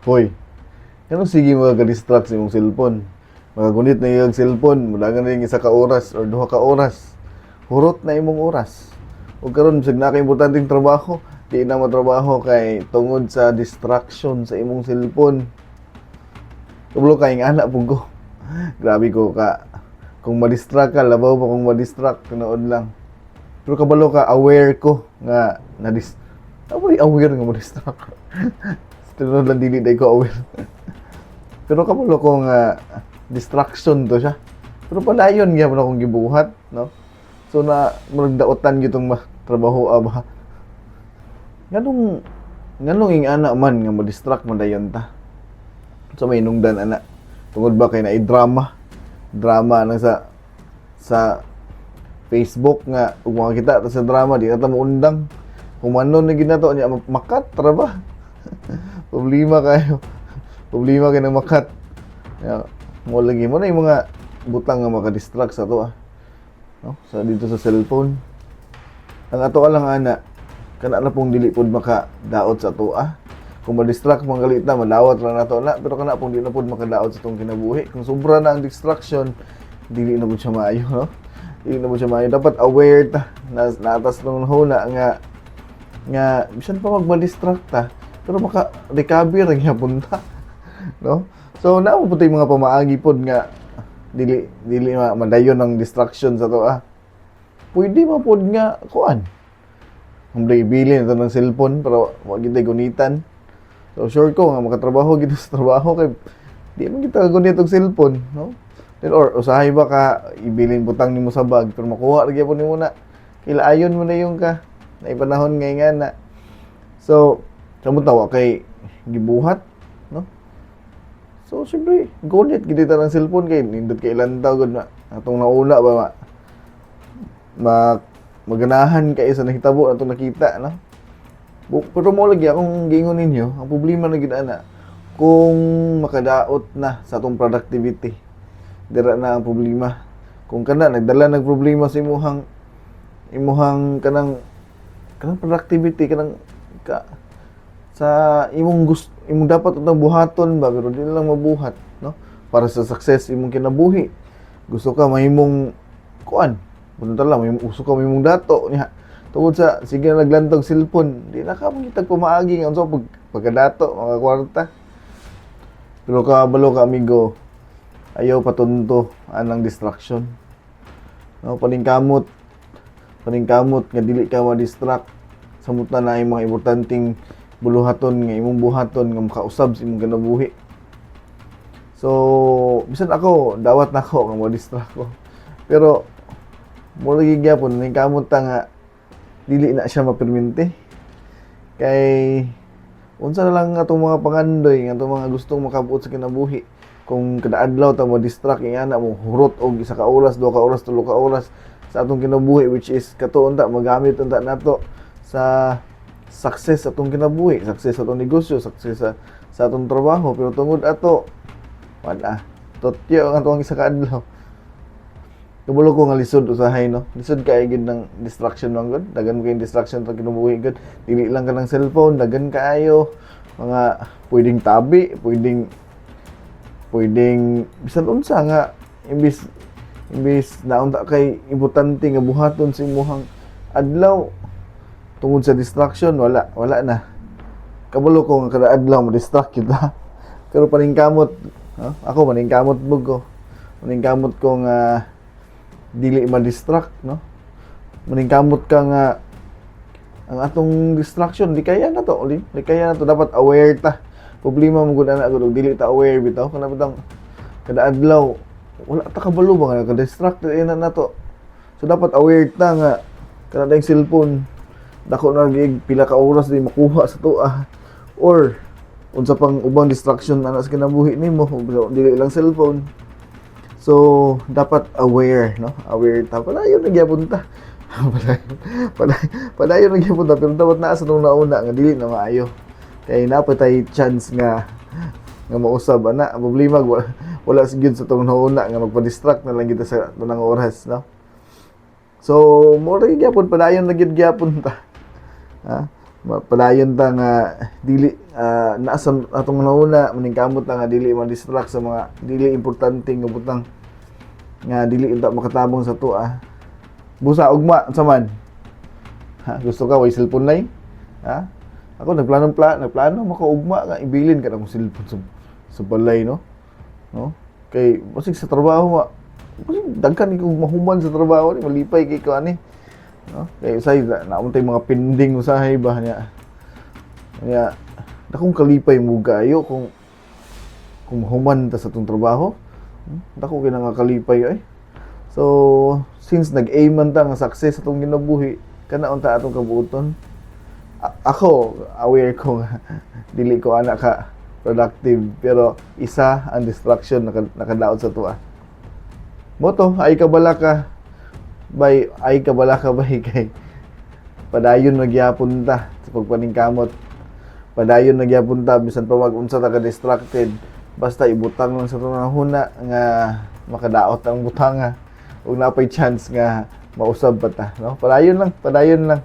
Hoy, kanong sige mga ka-distract sa imong cellphone. Magagunit na yung cellphone, mudagan na yung isa ka oras or duha ka oras. Hurot na imong oras. Ug karon bisag na kay importanteng trabaho, di na matrabaho kay tungod sa distraction sa imong cellphone. Kabalo kay nga anak pug ko. Grabe ko ka. Kung ma-distract ka, labaw pa kung ma-distract, tinood lang. Pero kabalo ka, aware ko nga aware nga ma-distract. Tinood lang dili day ko aware. Pero kabalo ko nga distraction to siya. Pero padayon gyapon akong gibuhat, no? So na magdaotan gitong trabaho ba. Nganong ing ana man nga ma-distract madayon ta. So may nungdan ana. Tungod ba kay naay drama na sa Facebook nga ug makita ta sa drama di na ta maundang. Humanon na gid nato nya makat ra ba? Problema kayo. Problema kay nang makat. Ya, mo lagi mo na yung mga butang nga maka-distract sa to no? Sa dito sa cellphone. Ang ato lang ana kana na pong dili pod makadaot sa to Kung ma-distract mo galit na malawat ra nato na pero kana pong dili na pod makadaot sa tong kinabuhi. Kung sobra na ang distraction, dili na pod siya maayo, no? Dili na pod siya maayo. Dapat aware ta na atas nung huna nga bisan pa magma-distract ta pero maka-recover ra gyapon ta, no? So naa po mga pamaagi pod nga dili madayon ang distraction sa to Pwede man pod nga kuan. Humday bilin ito ng cellphone para wag kita gunitan. So sure ko nga makatrabaho gito sa trabaho kay di man kita gunit og cellphone, no? Then or usahay ba ka ibilin butang nimo sa bag pero makuha ra gyapon nimo na. Ilaayon mo na yung ka na ipanahon ngay nga na. So samot tawa kay gibuhat, no? So, siyempre, gunit, gitita ng cellphone kay nindot kay ilang gud na. Atong nauna ba, maganahan kay sa nahitabo atong nakita, no? Pero mo lagi akong gingon ninyo, ang problema na gid ana, kung makadaot na sa atong productivity, dira na ang problema. Kung kana nagdala ng problema sa imuhang kanang productivity sa imong dapat utang buhaton ba pero di lang mabuhat, no? Para sa success imong kinabuhi. Gusto ka mahimong kuan, punta lang gusto ka mahimong dato niya. Tungod sa sige naglantog cellphone, di na ka magitag pamaagi nga unsa pagkadato mga kwarta. Pero kabalo ka amigo, ayaw patunto anang distraction. No, paningkamot nga dili ka ma-distract samot na ang mga importanteng buluhaton nga imong buhaton nga makausab sa imong kinabuhi. So, bisan ako dawat nako nga mo-distract ko. Pero mo lagi gyapon ning kamot ta nga dili na siya mapermente. Kay unsa na lang atong mga pangandoy nga atong mga gustong makabuot sa kinabuhi. Kung kada adlaw ta mo-distract ingana mo hurot og isa ka oras, duha ka oras, tulo ka oras sa atong kinabuhi which is katuon ta magamit unta nato sa success atong kinabuhi, success atong negosyo, success sa atong trabaho, pero tungod ato wala. Totyo ang atong isa ka adlaw. Kabalo ko nga lisod usahay, no? Lisod kay gid ng distraction man gud. Dagan kay distraction sa kinabuhi gud. Dili lang ka ng cellphone, dagan kaayo mga pwedeng tabi, pwedeng bisan unsa nga imbis naunta kay importante nga buhaton sa imong adlaw tungod sa distraction, wala na. Kabalo ko nga kada adlaw ma-distract kita. Pero paningkamot, ako paningkamot bug ko. Maningkamot ko nga dili ma-distract, no? Maningkamot ka nga ang atong distraction di kaya na to, dapat aware ta. Problema mo gud ana gud dili ta aware bitaw kana bitang kada adlaw wala ta kabalo ba nga ka-distract na to. So dapat aware ta nga kana dayong cellphone dako na gig pila ka oras di makuha sa to or unsa pang ubang distraction ana sa kinabuhi nimo dili lang cellphone. So dapat aware, no? Aware ta padayon nagyapon ta. padayon nagyapon ta pero dapat naa sa nung nauna nga dili na maayo kay napatay chance nga mausab ana. Ang problema wala sigud sa tong nauna nga magpa-distract na lang kita sa tunang oras, no? So mo rin gyapon padayon na gyud gyapon ta. Padayon ta nga dili naa sa atong nauna maningkamot ta nga dili ma-distract sa mga dili importante nga butang nga dili unta makatabong sa tuwa. Busa ugma sa man. Ha, gusto ka way cellphone nay? Ha? Ako nagplano makaugma nga ibilin ka na kong cellphone sa balay, no? No? Kay basig sa trabaho dagkan ikaw mahuman sa trabaho ni malipay kay ko ani. No? Kay usay naamon tay mga pending usahay ba niya. Kaya dakong kalipay mo gayo kung mahuman ta sa tong trabaho. Dako kay nga kalipay ay. So, since nag-aim man ta nga success atong ginabuhi, kana unta atong kabuoton. Ako aware ko nga dili ko ana ka productive pero isa ang distraction nakadaot sa tuwa. Moto ay kabala ka bay kay padayon nagyapon ta sa pagpaningkamot. Padayon nagyapon ta bisan pa mag-unsa ta ka distracted basta ibutang lang sa tunahuna nga makadaot ang butanga ug napay chance nga mausab pa ta, no? Padayon lang.